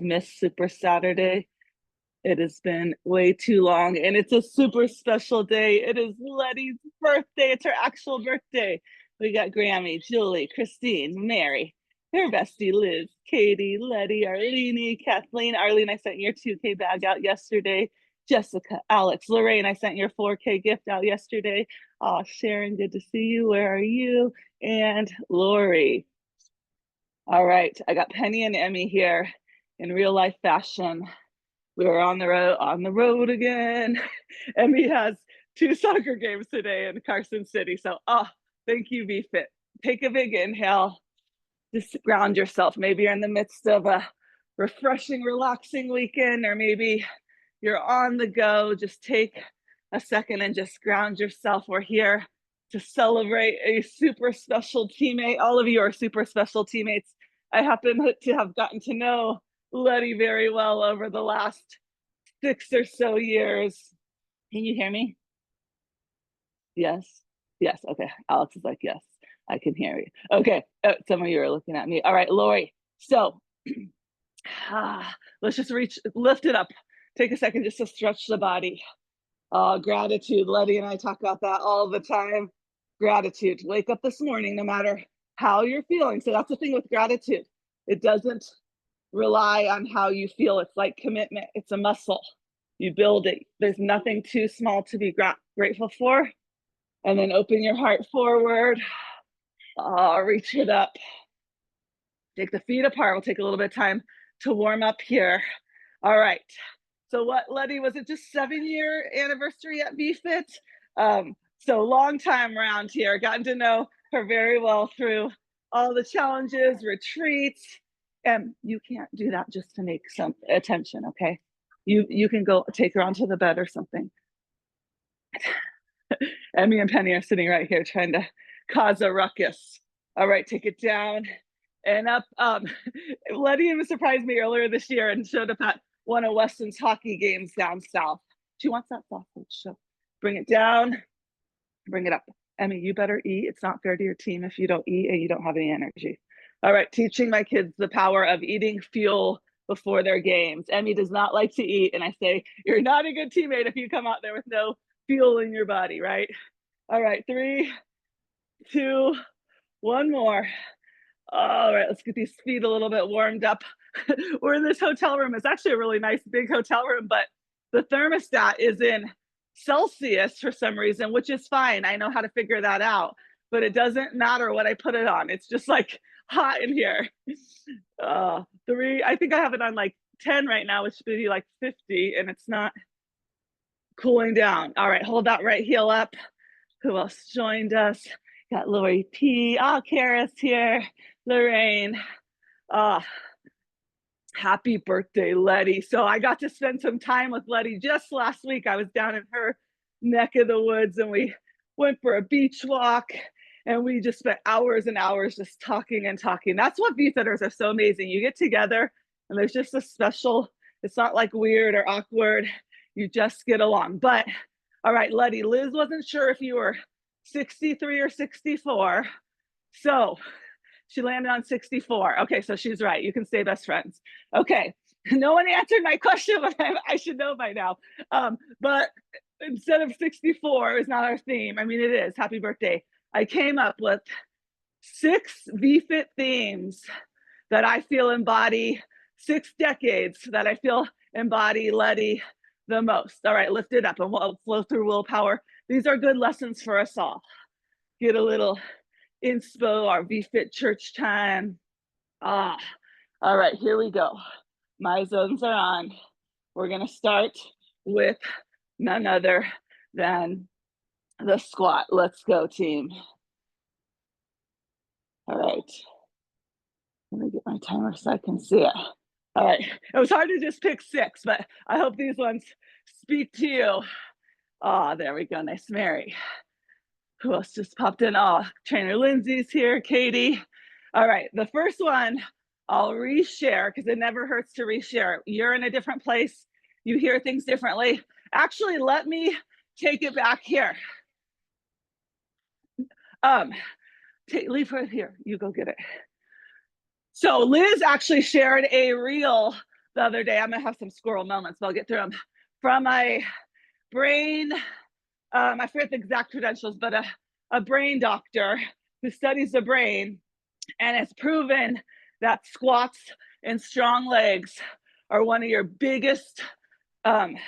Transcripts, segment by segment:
missed Super Saturday. It has been way too long, and it's a super special day. It is Letty's birthday. It's her actual birthday. We got Grammy, Julie, Christine, Mary, her bestie Liz, Katie, Letty, Arlene, Kathleen. Arlene, I sent your 2K bag out yesterday. Jessica, Alex, Lorraine, I sent your 4K gift out yesterday. Sharon, good to see you. Where are you? And Lori. All right, I got Penny and Emmy here in real life fashion. We were on the road again. Emmy has 2 soccer games today in Carson City. So, thank you, VFit. Take a big inhale. Just ground yourself. Maybe you're in the midst of a refreshing, relaxing weekend, or maybe you're on the go. Just take a second and just ground yourself. We're here to celebrate a super special teammate. All of you are super special teammates. I happen to have gotten to know Letty very well over the last 6 or so years. Can you hear me? Yes. Yes. Okay. Alex is like, yes, I can hear you. Okay. Some of you are looking at me. All right, Lori. So let's just lift it up. Take a second just to stretch the body. Gratitude. Letty and I talk about that all the time. Gratitude. Wake up this morning, no matter how you're feeling. So that's the thing with gratitude. It doesn't rely on how you feel. It's like commitment. It's a muscle. You build it. There's nothing too small to be grateful for. And then open your heart forward. Reach it up. Take the feet apart. We'll take a little bit of time to warm up here. All right. So what, Letty, was it just 7-year anniversary at VFit? So long time around here. Gotten to know her very well through all the challenges, retreats. And you can't do that just to make some attention, okay? You can go take her onto the bed or something. Emmy and Penny are sitting right here trying to cause a ruckus. All right, take it down and up. Letty even surprised me earlier this year and showed up at one of Weston's hockey games down south. She wants that sausage, so bring it down, bring it up. Emmy, you better eat. It's not fair to your team if you don't eat and you don't have any energy. All right, teaching my kids the power of eating fuel before their games. Emmy does not like to eat, and I say, you're not a good teammate if you come out there with no fuel in your body, right? All right, 3, 2, 1 more. All right, let's get these feet a little bit warmed up. We're in this hotel room. It's actually a really nice big hotel room, but the thermostat is in Celsius for some reason, which is fine. I know how to figure that out, but it doesn't matter what I put it on. It's just like hot in here. 3, I think I have it on like 10 right now, which should be like 50, and it's not cooling down. All right, hold that right heel up. Who else joined us? Got Lori P. Kara's here. Lorraine. Happy birthday, Letty. So I got to spend some time with Letty just last week. I was down in her neck of the woods and we went for a beach walk and we just spent hours and hours just talking and talking. That's what VFitters are so amazing. You get together and there's just a special, it's not like weird or awkward. You just get along. But all right, Letty, Liz wasn't sure if you were 63 or 64. So she landed on 64. Okay, so she's right. You can stay best friends. Okay, no one answered my question, but I should know by now. But instead of 64 is not our theme. I mean, it is. Happy birthday. I came up with 6 VFit themes that I feel embody, 6 decades that I feel embody Letty the most. All right, lift it up and we'll flow through willpower. These are good lessons for us all. Get a little inspo, our VFit church time. All right, here we go. My zones are on. We're gonna start with none other than the squat. Let's go, team. All right. Let me get my timer so I can see it. All right, it was hard to just pick 6, but I hope these ones speak to you. There we go, nice Mary. Who else just popped in? Trainer Lindsay's here, Katie. All right, the first one, I'll reshare because it never hurts to reshare. You're in a different place. You hear things differently. Actually, let me take it back here. Leave her here. You go get it. So Liz actually shared a reel the other day. I'm gonna have some squirrel moments, but I'll get through them. From my brain, I forget the exact credentials, but a brain doctor who studies the brain and has proven that squats and strong legs are one of your biggest, sorry,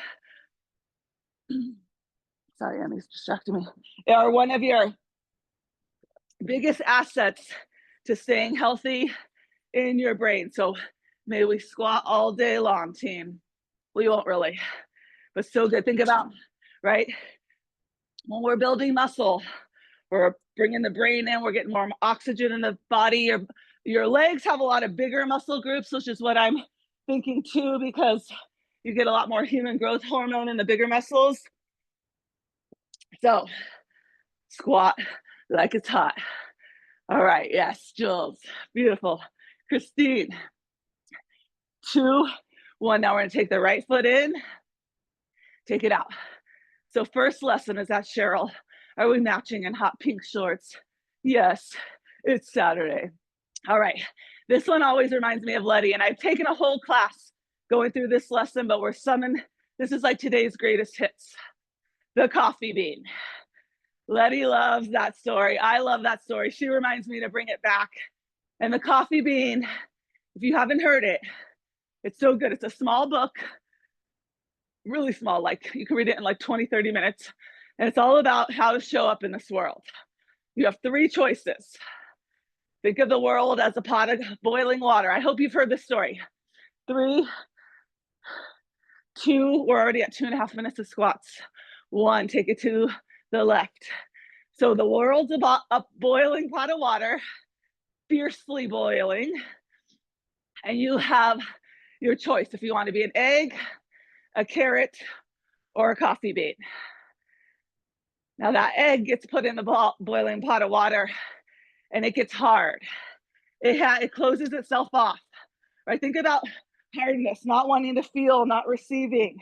Emmy's distracting me, are one of your biggest assets to staying healthy in your brain. So may we squat all day long, team. We won't really, but so good. Think about, right? When we're building muscle, we're bringing the brain in, we're getting more oxygen in the body. Your legs have a lot of bigger muscle groups, which is what I'm thinking too, because you get a lot more human growth hormone in the bigger muscles. So squat like it's hot. All right, yes, Jules, beautiful. Christine, 2, 1. Now we're gonna take the right foot in, take it out. So first lesson is that Cheryl. Are we matching in hot pink shorts? Yes, it's Saturday. All right, this one always reminds me of Letty, and I've taken a whole class going through this lesson, but this is like today's greatest hits. The coffee bean. Letty loves that story. I love that story. She reminds me to bring it back. And the coffee bean, if you haven't heard it, it's so good. It's a small book, really small, like you can read it in like 20, 30 minutes. And it's all about how to show up in this world. You have 3 choices. Think of the world as a pot of boiling water. I hope you've heard this story. 3, 2, we're already at 2.5 minutes of squats. 1, take it to the left. So the world's about a boiling pot of water, fiercely boiling, and you have your choice if you want to be an egg, a carrot, or a coffee bean. Now that egg gets put in the boiling pot of water and it gets hard. It closes itself off, right? Think about hardness, not wanting to feel, not receiving.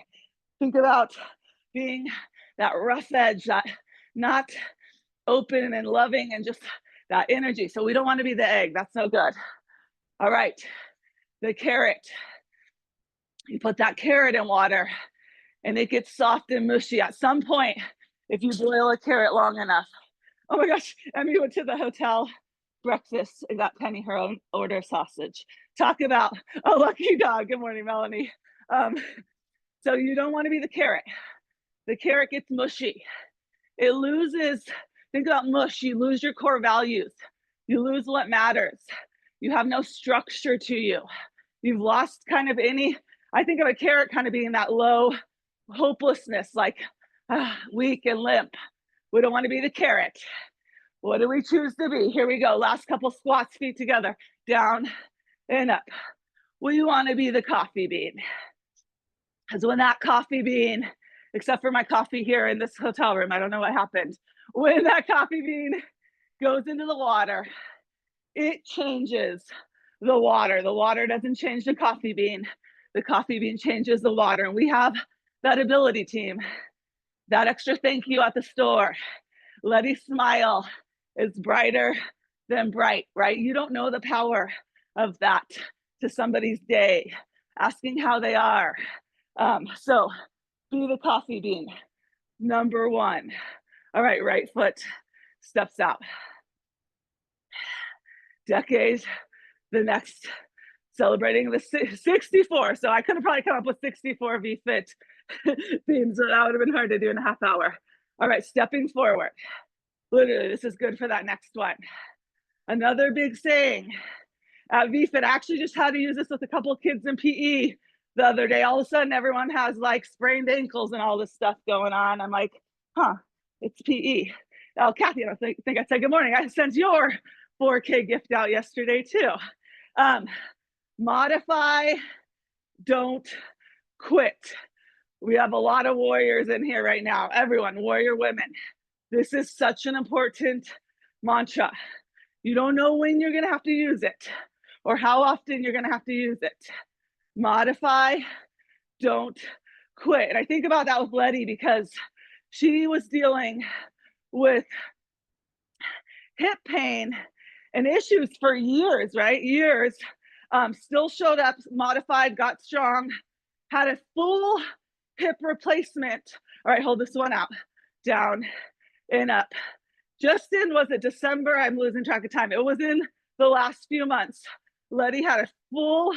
Think about being that rough edge, that not open and loving and just that energy. So we don't want to be the egg. That's no good. All right, the carrot. You put that carrot in water and it gets soft and mushy at some point if you boil a carrot long enough. Oh my gosh, Emmy went to the hotel breakfast and got Penny her own order sausage. Talk about a lucky dog. Good morning, Melanie. So you don't want to be the carrot. The carrot gets mushy. It loses, think about mush, you lose your core values. You lose what matters. You have no structure to you. You've lost kind of I think of a carrot kind of being that low hopelessness, like weak and limp. We don't want to be the carrot. What do we choose to be? Here we go. Last couple squats, feet together, down and up. We want to be the coffee bean. Because when that coffee bean, except for my coffee here in this hotel room, I don't know what happened. When that coffee bean goes into the water, it changes the water. The water doesn't change the coffee bean. The coffee bean changes the water. And we have that ability, team. That extra thank you at the store. Letty smile is brighter than bright, right? You don't know the power of that to somebody's day, asking how they are. So be the coffee bean, number 1. All right, right foot steps out. Decade, the next, celebrating the 64. So I could have probably come up with 64 VFit themes, so that would have been hard to do in a half hour. All right, stepping forward. Literally, this is good for that next one. Another big saying at VFit, I actually just had to use this with a couple of kids in PE the other day. All of a sudden, everyone has like sprained ankles and all this stuff going on. I'm like, it's PE. Oh, Kathy, I think I said good morning. I sent your 4K gift out yesterday too. Modify, don't quit. We have a lot of warriors in here right now. Everyone, warrior women. This is such an important mantra. You don't know when you're going to have to use it or how often you're going to have to use it. Modify, don't quit. And I think about that with Letty because she was dealing with hip pain and issues for years, right? Years. Still showed up, modified, got strong, had a full hip replacement. All right, hold this one out, down and up. Just in, was it December? I'm losing track of time. It was in the last few months. Letty had a full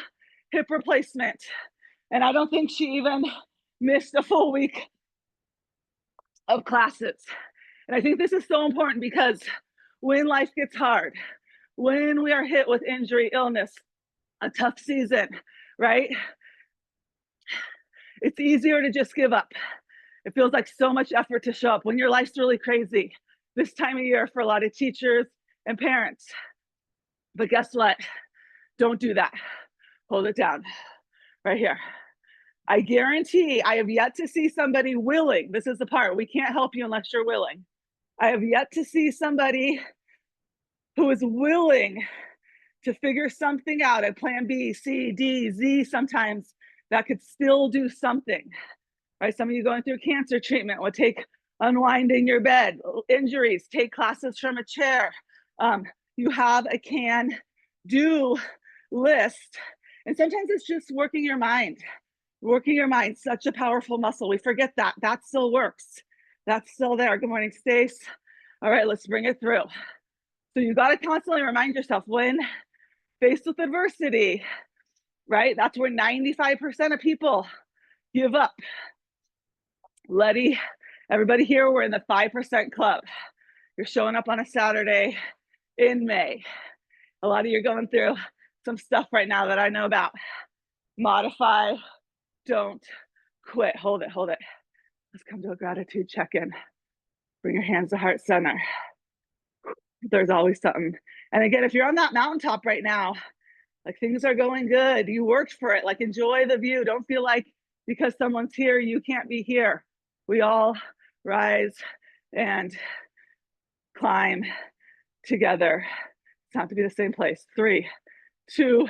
hip replacement. And I don't think she even missed a full week of classes. And I think this is so important because when life gets hard, when we are hit with injury, illness, a tough season, right? It's easier to just give up. It feels like so much effort to show up when your life's really crazy this time of year for a lot of teachers and parents. But guess what? Don't do that. Hold it down right here. I guarantee I have yet to see somebody willing. This is the part, we can't help you unless you're willing. I have yet to see somebody who is willing to figure something out at plan B, C, D, Z sometimes that could still do something, right? Some of you going through cancer treatment will take unwinding your bed, injuries, take classes from a chair. You have a can do list. And sometimes it's just working your mind. Working your mind, such a powerful muscle. We forget that. That still works. That's still there. Good morning, Stace. All right, let's bring it through. So you got to constantly remind yourself when faced with adversity, right? That's where 95% of people give up. Letty, everybody here, we're in the 5% club. You're showing up on a Saturday in May. A lot of you are going through some stuff right now that I know about. Modify, don't quit. Hold it, hold it. Let's come to a gratitude check-in. Bring your hands to heart center. There's always something. And again, if you're on that mountaintop right now, like things are going good, you worked for it, like enjoy the view. Don't feel like because someone's here, you can't be here. We all rise and climb together. It's not to be the same place. 3, 2,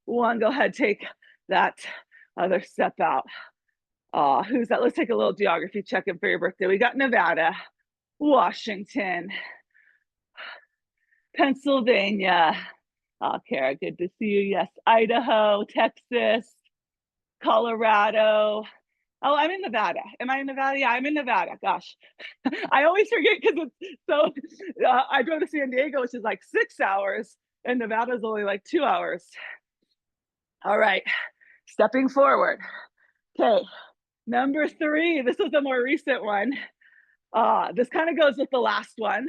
1, go ahead, take that other step out. Who's that? Let's take a little geography check-in for your birthday. We got Nevada, Washington, Pennsylvania. Kara, good to see you. Yes, Idaho, Texas, Colorado. Oh, I'm in Nevada. Am I in Nevada? Yeah, I'm in Nevada. Gosh, I always forget because it's so, I drove to San Diego, which is like 6 hours, and Nevada's only like 2 hours. All right, stepping forward. Okay, number 3, this is the more recent one. This kind of goes with the last one.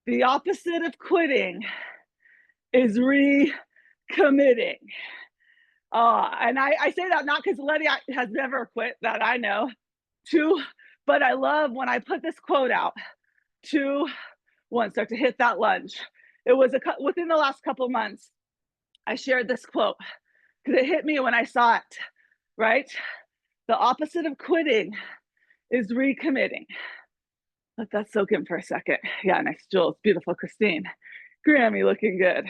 The opposite of quitting is recommitting. And I say that not because Letty has never quit that I know, but I love when I put this quote out, 2, 1, start to hit that lunge. It was within the last couple of months, I shared this quote because it hit me when I saw it, right? The opposite of quitting is recommitting. Let that soak in for a second. Yeah, nice, Jules, beautiful, Christine. Grammy looking good.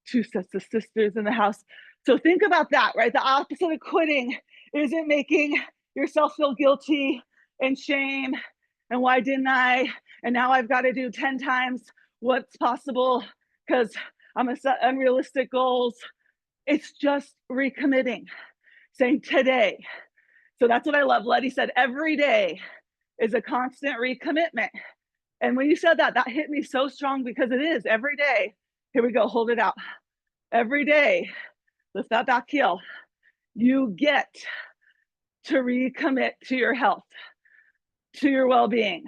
2 sets of sisters in the house. So think about that, right? The opposite of quitting isn't making yourself feel guilty and shame. And why didn't I? And now I've got to do 10 times what's possible because I'm gonna set unrealistic goals. It's just recommitting, saying today. So that's what I love. Letty said every day is a constant recommitment. And when you said that, that hit me so strong because it is every day. Here we go, hold it out. Every day, lift that back heel. You get to recommit to your health, to your well-being,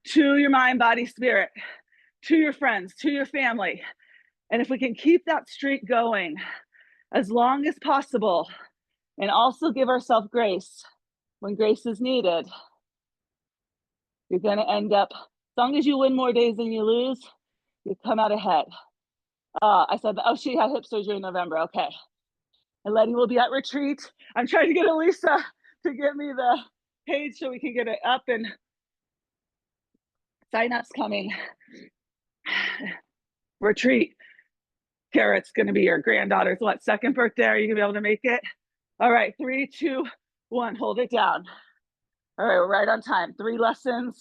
to your mind, body, spirit, to your friends, to your family. And if we can keep that streak going as long as possible and also give ourselves grace when grace is needed, you're going to end up, as long as you win more days than you lose, you come out ahead. I said, oh, she had hip surgery in November. Okay. And Letty will be at retreat. I'm trying to get Elisa to get me the page so we can get it up, and sign-ups coming. Retreat. Kara, it's going to be your granddaughter's, what, 2nd birthday? Are you going to be able to make it? All right, 3, 2, 1, hold it down. All right, we're right on time. 3 lessons,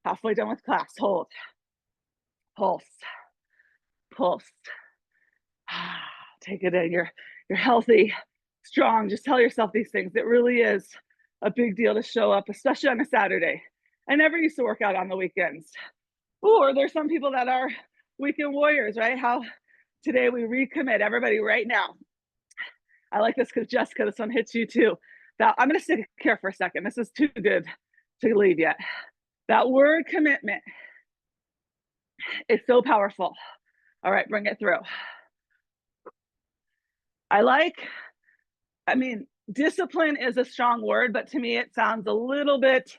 halfway done with class. Hold, pulse, pulse. Take it in. You're healthy, strong. Just tell yourself these things. It really is a big deal to show up, especially on a Saturday. I never used to work out on the weekends. Or there's some people that are weekend warriors, right? How today we recommit, everybody right now. I like this because Jessica, this one hits you too. That I'm going to stick here for a second. This is too good to leave yet. That word commitment is so powerful. All right, bring it through. I mean, discipline is a strong word, but to me it sounds a little bit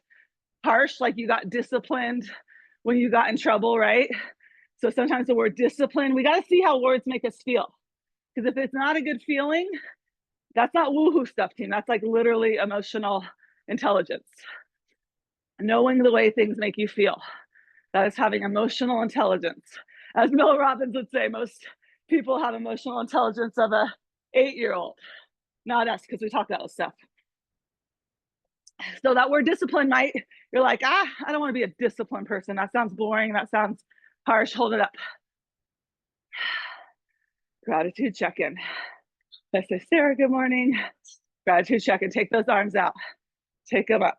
harsh, like you got disciplined when you got in trouble, right? So sometimes the word discipline, we got to see how words make us feel. Because if it's not a good feeling, that's not woohoo stuff, team. That's like literally emotional intelligence. Knowing the way things make you feel. That is having emotional intelligence. As Mel Robbins would say, most people have emotional intelligence of a 8-year-old. Not us, because we talk about this stuff. So that word discipline you're like, I don't want to be a disciplined person. That sounds boring. That sounds harsh. Hold it up. Gratitude check-in. I say, Sarah, good morning. Gratitude check-in. Take those arms out. Take them up.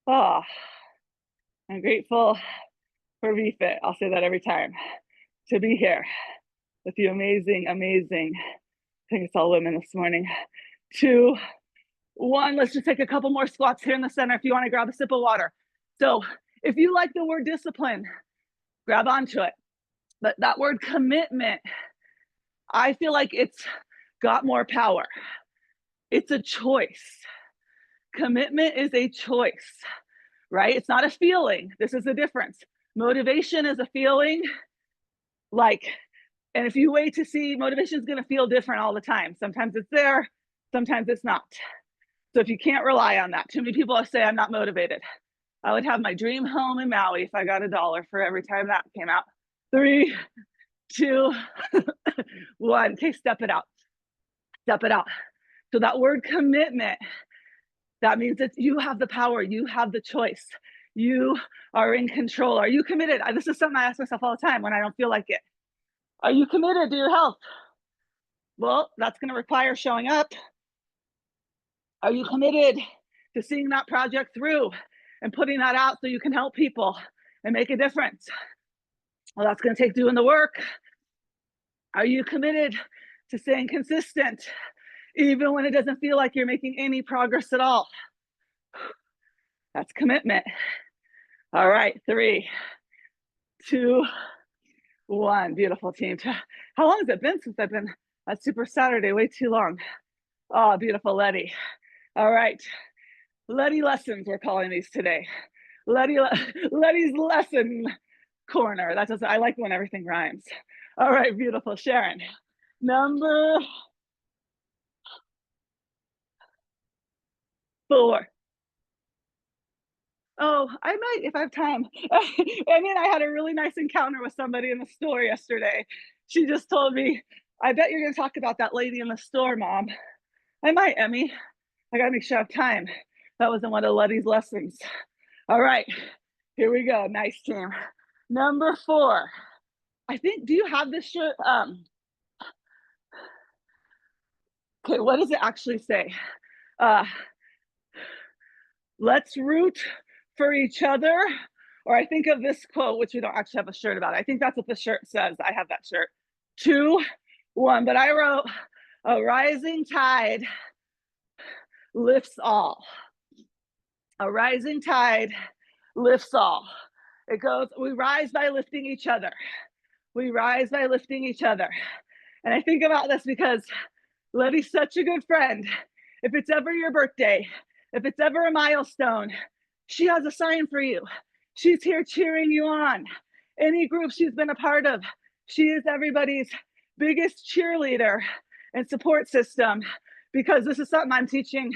Oh, I'm grateful for VFit. I'll say that every time. To be here with you amazing, amazing, I think it's all women this morning. 2, 1, let's just take a couple more squats here in the center if you want to grab a sip of water. So if you like the word discipline, grab onto it. But that word commitment, I feel like it's got more power. It's a choice. Commitment is a choice, right? It's not a feeling. This is the difference. Motivation is a feeling, and if you wait to see, motivation is going to feel different all the time. Sometimes it's there, sometimes it's not. So if you can't rely on that, too many people say, I'm not motivated. I would have my dream home in Maui if I got $1 for every time that came out. 3, 2, 1. Okay, step it out. Step it out. So that word commitment, that means that you have the power, you have the choice, you are in control. Are you committed? This is something I ask myself all the time when I don't feel like it. Are you committed to your health? Well, that's going to require showing up. Are you committed to seeing that project through and putting that out so you can help people and make a difference? Well, that's going to take doing the work. Are you committed to staying consistent even when it doesn't feel like you're making any progress at all? That's commitment. All right, 3, 2, 1. Beautiful, team. How long has it been since I've been at Super Saturday? Way too long. Oh, beautiful, Letty. All right, Letty lessons, we're calling these today. Letty's lesson corner. I like when everything rhymes. All right, beautiful, Sharon. Number 4. Oh, I might if I have time. I had a really nice encounter with somebody in the store yesterday. She just told me, I bet you're going to talk about that lady in the store, Mom. I might, Emmy. I got to make sure I have time. That wasn't one of Letty's lessons. All right, here we go. Nice, team. Number 4. Do you have this shirt? Okay, what does it actually say? Let's root for each other. Or I think of this quote, which we don't actually have a shirt about. I think that's what the shirt says. I have that shirt. 2, 1. But I wrote, a rising tide lifts all. A rising tide lifts all. It goes, we rise by lifting each other. We rise by lifting each other. And I think about this because Letty's such a good friend. If it's ever your birthday, if it's ever a milestone, she has a sign for you. She's here cheering you on. Any group she's been a part of, she is everybody's biggest cheerleader and support system, because this is something I'm teaching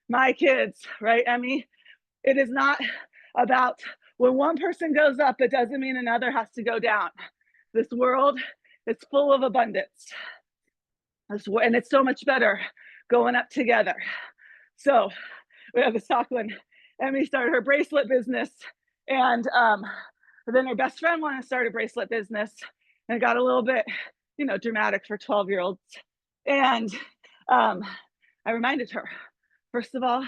my kids, right, Emmy? It is not about when one person goes up, it doesn't mean another has to go down. This world is full of abundance. And it's so much better going up together. So we have this talk when Emmy started her bracelet business, and then her best friend wanted to start a bracelet business, and it got a little bit you know, dramatic for 12-year-olds. And I reminded her, first of all,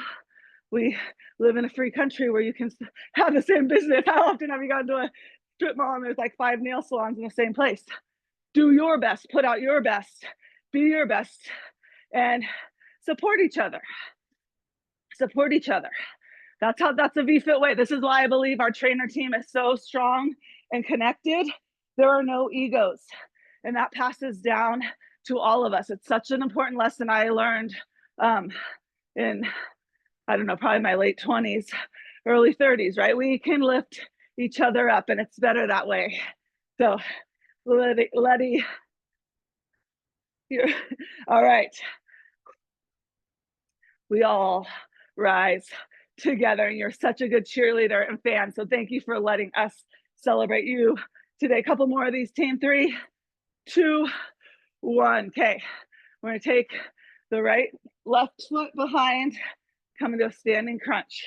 we live in a free country where you can have the same business. How often have you gone to a strip mall and there's like 5 nail salons in the same place? Do your best, put out your best, be your best, and support each other. Support each other. That's a VFit way. This is why I believe our trainer team is so strong and connected. There are no egos, and that passes down to all of us. It's such an important lesson I learned in, I don't know, probably my late 20s, early 30s, right? We can lift each other up, and it's better that way. So, Letty, here. All right. We all rise together, and you're such a good cheerleader and fan. So thank you for letting us celebrate you today. A couple more of these, team. 3, 2, 1. Okay, we're gonna take the left foot behind, come into a standing crunch.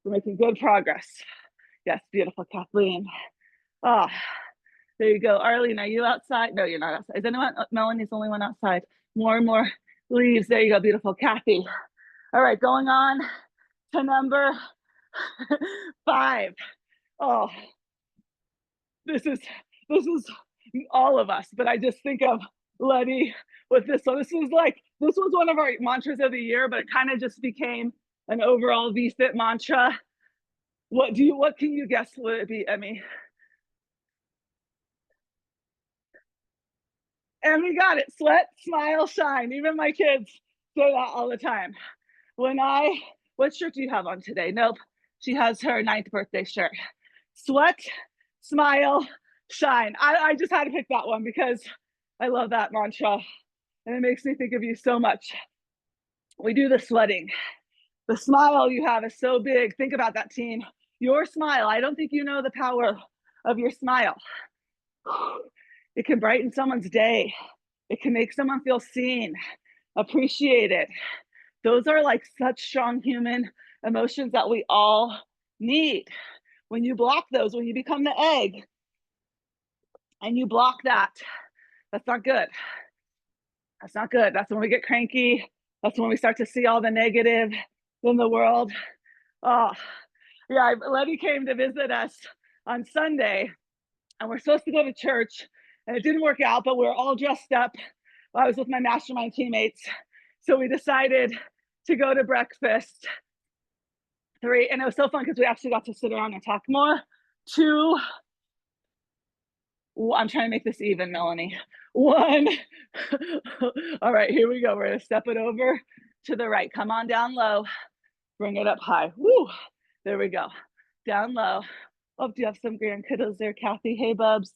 We're making good progress. Yes, beautiful, Kathleen. Ah, oh, there you go. Arlene, are you outside? No, you're not outside. Is anyone? Melanie's the only one outside. More and more leaves. There you go, beautiful, Kathy. All right, going on to number 5. Oh, this is all of us, but I just think of Letty with this. So this was one of our mantras of the year, but it kind of just became an overall VFit mantra. What can you guess would it be, Emmy? Emmy got it. Sweat, smile, shine. Even my kids say that all the time. What shirt do you have on today? Nope. She has her 9th birthday shirt. Sweat, smile, shine. I just had to pick that one because I love that mantra and it makes me think of you so much. We do the sweating. The smile you have is so big. Think about that, team. Your smile. I don't think you know the power of your smile. It can brighten someone's day. It can make someone feel seen, appreciated. Those are like such strong human emotions that we all need. When you block those, when you become the egg and you block that, that's not good. That's not good. That's when we get cranky. That's when we start to see all the negative in the world. Oh, yeah, Letty came to visit us on Sunday and we're supposed to go to church and it didn't work out, but we're all dressed up. I was with my mastermind teammates. So we decided to go to breakfast. 3, and it was so fun because we actually got to sit around and talk more. 2, I'm trying to make this even, Melanie. 1, all right, here we go. We're gonna step it over to the right. Come on down low, bring it up high. Woo, there we go. Down low. Oh, do you have some grand kiddos there, Kathy? Hey, bubs.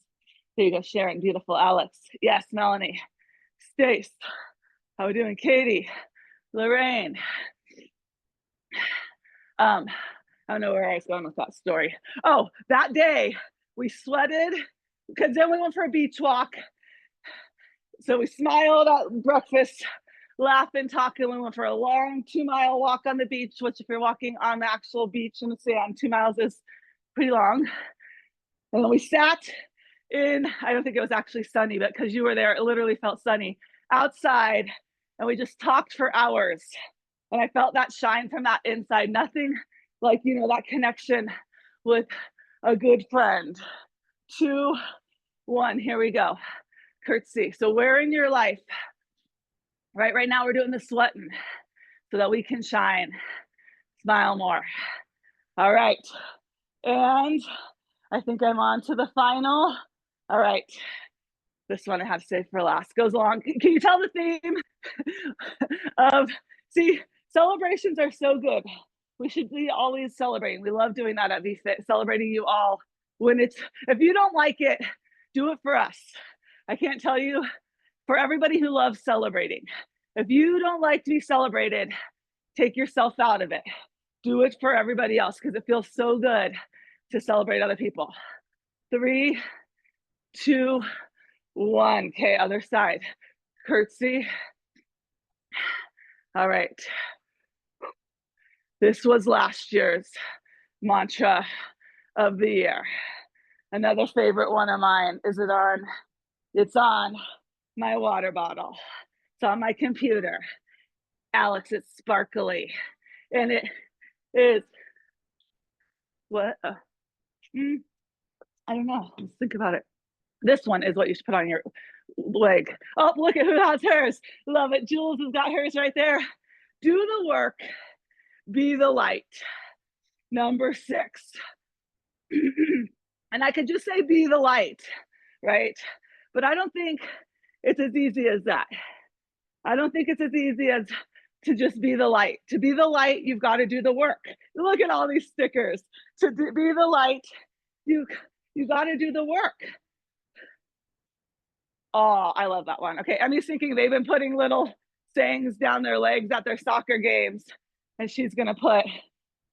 There you go, Sharon, beautiful. Alex, yes, Melanie. Stace, how we doing? Katie, Lorraine. I don't know where I was going with that story. Oh, that day we sweated because then we went for a beach walk. So we smiled at breakfast, laughing, talking. We went for a long 2-mile walk on the beach, which if you're walking on the actual beach in the sand, 2 miles is pretty long. And then we sat in, I don't think it was actually sunny, but because you were there, it literally felt sunny outside. And we just talked for hours. And I felt that shine from that inside. Nothing like, you know, that connection with a good friend. 2, 1, here we go. Curtsy. So where in your life, right now we're doing the sweating so that we can shine, smile more. All right. And I think I'm on to the final. All right. This one I have to save for last. Goes along. Can you tell the theme of, see, celebrations are so good. We should be always celebrating. We love doing that at VFit, celebrating you all. If you don't like it, do it for us. I can't tell you, for everybody who loves celebrating. If you don't like to be celebrated, take yourself out of it. Do it for everybody else because it feels so good to celebrate other people. 3, 2, 1. Okay, other side. Curtsy. All right. This was last year's mantra of the year. Another favorite one of mine. Is it on? It's on. my water bottle. It's on my computer. Alex, it's sparkly. And it is, what? I don't know. Let's think about it. This one is what you should put on your leg. Oh, look at who has hers. Love it. Jules has got hers right there. Do the work, be the light. Number 6. And I could just say be the light, right? But I don't think it's as easy as that. I don't think it's as easy as to just be the light. To be the light, you've got to do the work. Look at all these stickers. To be the light, you got to do the work. Oh, I love that one. Okay, Emmy's thinking they've been putting little sayings down their legs at their soccer games, and she's gonna put,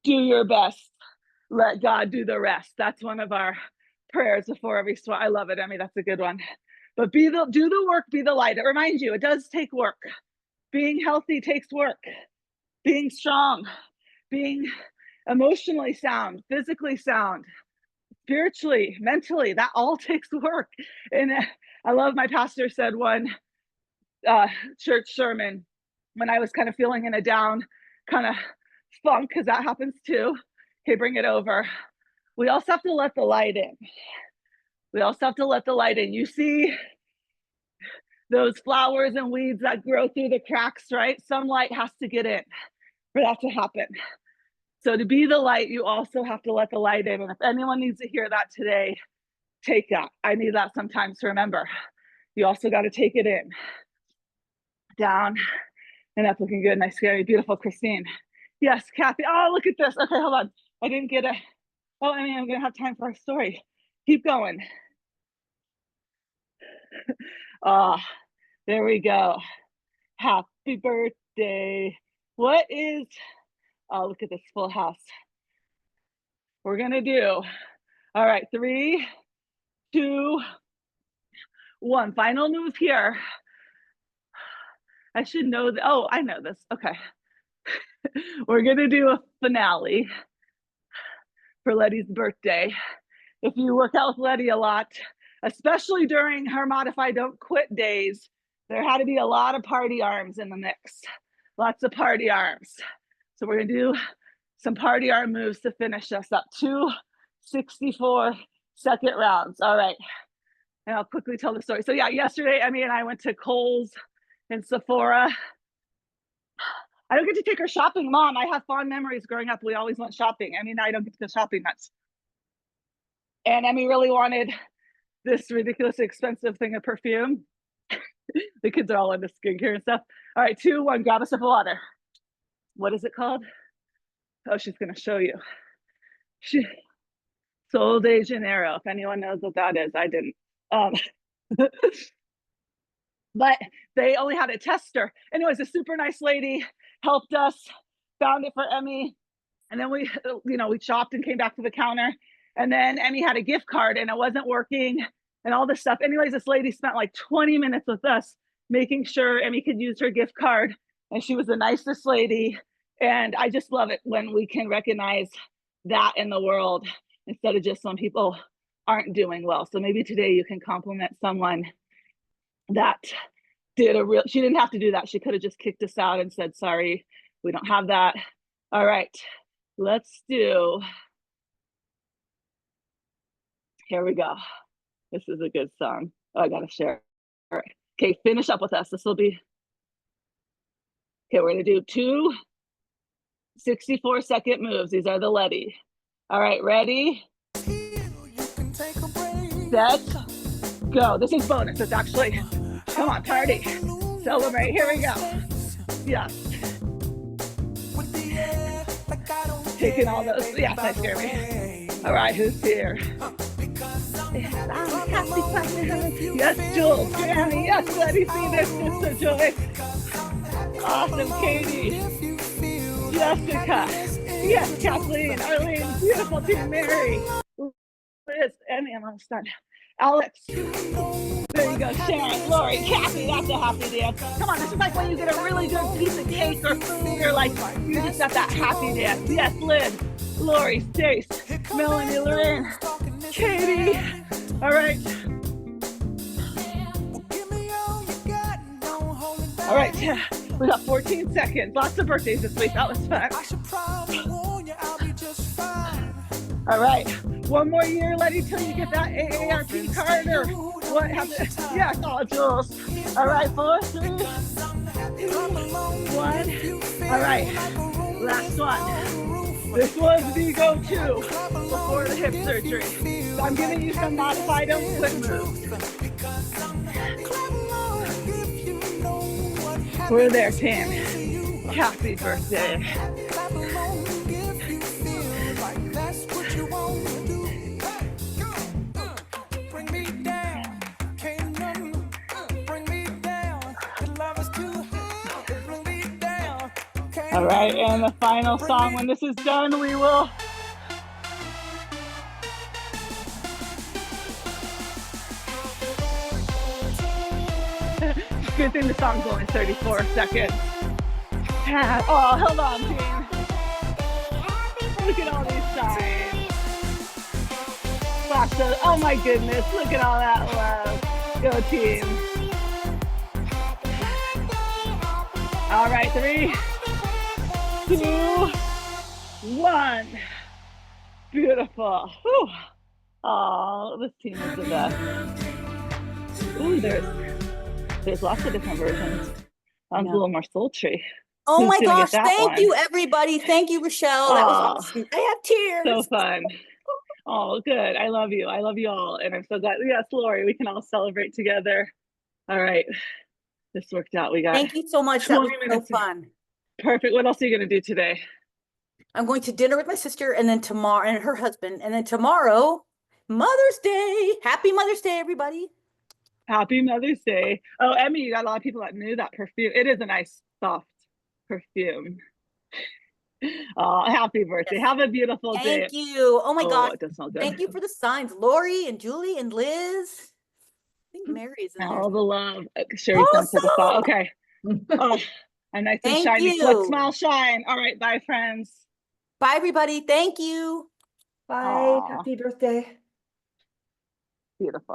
do your best, let God do the rest. That's one of our prayers before every swim. I love it, Emmy, that's a good one. But do the work, be the light. It reminds you, it does take work. Being healthy takes work. Being strong, being emotionally sound, physically sound, spiritually, mentally, that all takes work. And I love my pastor said one church sermon when I was kind of feeling in a down kind of funk, because that happens too. Okay, bring it over. We also have to let the light in. We also have to let the light in. You see those flowers and weeds that grow through the cracks, right? Some light has to get in for that to happen. So to be the light, you also have to let the light in. And if anyone needs to hear that today, take that. I need that sometimes to remember. You also got to take it in. Down and up, looking good. Nice, scary, beautiful, Christine. Yes, Kathy. Oh, look at this. Okay, hold on. I didn't get it. Oh, I mean, I'm going to have time for our story. Keep going. Oh, there we go. Happy birthday. What is, oh, look at this full house. We're going to do, all right, 3, 2, 1. Final move here. I should know that. Oh, I know this. Okay. We're going to do a finale for Letty's birthday. If you work out with Letty a lot, especially during her Modify Don't Quit days, there had to be a lot of party arms in the mix. Lots of party arms. So we're going to do some party arm moves to finish us up. 2 64-second rounds. All right. And I'll quickly tell the story. So yeah, yesterday, Emmy and I went to Kohl's and Sephora. I don't get to take her shopping. Mom, I have fond memories growing up. We always went shopping. I mean, I don't get to go shopping much. And Emmy really wanted this ridiculously expensive thing of perfume. The kids are all into skincare and stuff. All right, 2, 1, grab a sip of water. What is it called? Oh, she's going to show you. Sol de Janeiro. If anyone knows what that is, I didn't. But they only had a tester. Anyways, a super nice lady helped us, found it for Emmy. And then we shopped and came back to the counter. And then Emmy had a gift card and it wasn't working and all this stuff. Anyways, this lady spent like 20 minutes with us, making sure Emmy could use her gift card. And she was the nicest lady. And I just love it when we can recognize that in the world instead of just when people aren't doing well. So maybe today you can compliment someone that did she didn't have to do that. She could have just kicked us out and said, sorry, we don't have that. All right, let's do, here we go. This is a good song. Oh, I gotta share. All right, okay, finish up with us. This will be, okay, we're gonna do 2 64-second moves. These are the Letty. All right, ready, set, go. This is bonus. It's actually, come on, party, celebrate. Here we go. Yes. Taking all those. Yes, I scare me. All right, who's here? Yes, Jules, Granny. Yes, Letty, see this. It's a joy. Awesome, Katie. Jessica. Yes, Kathleen, Arlene, beautiful team, Mary. Liz, Emmy, I'm almost done. Alex. There you go, Sharon, Lori, Kathy, that's a happy dance. Come on, this is like when you get a really good piece of cake or food, you're like, you just got that happy dance. Yes, Lynn, Lori, Stace, Melanie, Lorraine, Katie. All right. All right, we got 14 seconds. Lots of birthdays this week. That was fun. All right, one more year, Letty, till you get that AARP card or what happened? Yeah, oh, Jules. All right, 4, 3, 2, 1. All right, last one. This was the go-to before the hip surgery. So I'm giving you some modified quick moves. We're there, Tam. Happy birthday. All right, and the final song, when this is done, we will good thing the song's only 34 seconds. Oh, hold on, team. Look at all these signs. Oh my goodness, look at all that love. Go team. All right, 3, 2, 1. Beautiful. Whew. Oh, this team is the best. Ooh, there's lots of different versions. Sounds a little more sultry. Oh my gosh, thank you, everybody. Thank you, Rochelle. That was awesome. I have tears. So fun. Oh, good. I love you. I love you all. And I'm so glad. Yes, Lori, we can all celebrate together. All right. This worked out. We got Thank you so much. That was so fun. Perfect. What else are you going to do today? I'm going to dinner with my sister and then tomorrow, and her husband. And then tomorrow, Mother's Day. Happy Mother's Day, everybody. Happy Mother's Day. Oh, Emmy, you got a lot of people that knew that perfume. It is a nice, soft perfume. Oh, happy birthday. Have a beautiful day. Thank you. Oh my gosh. It does smell good. Thank you for the signs. Lori and Julie and Liz. I think Mary is in there. All the love. Sherry's going to the spot. Okay. Oh, I'm nice and shiny. Let's smile, shine. All right. Bye, friends. Bye, everybody. Thank you. Bye. Happy birthday. Beautiful.